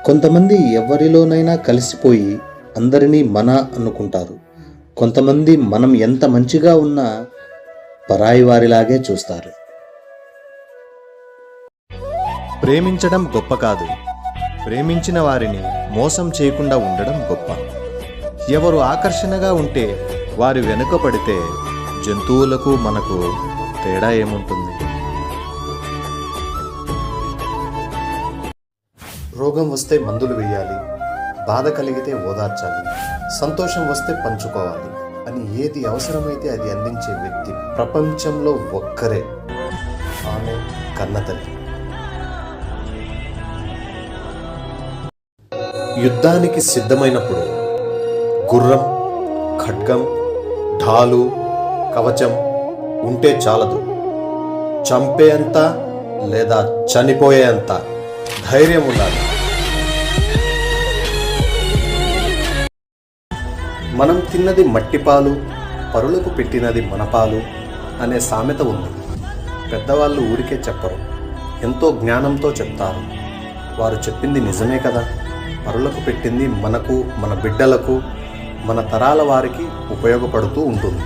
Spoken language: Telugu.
కొంతమంది ఎవరిలోనైనా కలిసిపోయి అందరినీ మన అనుకుంటారు. కొంతమంది మనం ఎంత మంచిగా ఉన్నా పరాయి వారిలాగే చూస్తారు. ప్రేమించడం గొప్ప కాదు, ప్రేమించిన వారిని మోసం చేయకుండా ఉండడం గొప్ప. ఎవరు ఆకర్షణగా ఉంటే వారి వెనుక పడితే జంతువులకు మనకు తేడా ఏముంటుంది? రోగం వస్తే మందులు వేయాలి, బాధ కలిగితే ఓదార్చాలి, సంతోషం వస్తే పంచుకోవాలి అని ఏది అవసరమైతే అది అందించే వ్యక్తి ప్రపంచంలో ఒక్కరే, ఆమె కన్నతల్లి. యుద్ధానికి సిద్ధమైనప్పుడు గుర్రం, ఖడ్గం, ఢాలు, కవచం ఉంటే చాలదు. చంపేంత లేదా చనిపోయేంత ధైర్యం ఉండాలి. మనం తిన్నది మట్టిపాలు, పరులకు పెట్టినది మనపాలు అనే సామెత ఉంది. పెద్దవాళ్ళు ఊరికే చెప్పరు, ఎంతో జ్ఞానంతో చెప్తారు. వారు చెప్పింది నిజమే కదా. పరులకు పెట్టింది మనకు, మన బిడ్డలకు, మన తరాల వారికి ఉపయోగపడుతూ ఉంటుంది.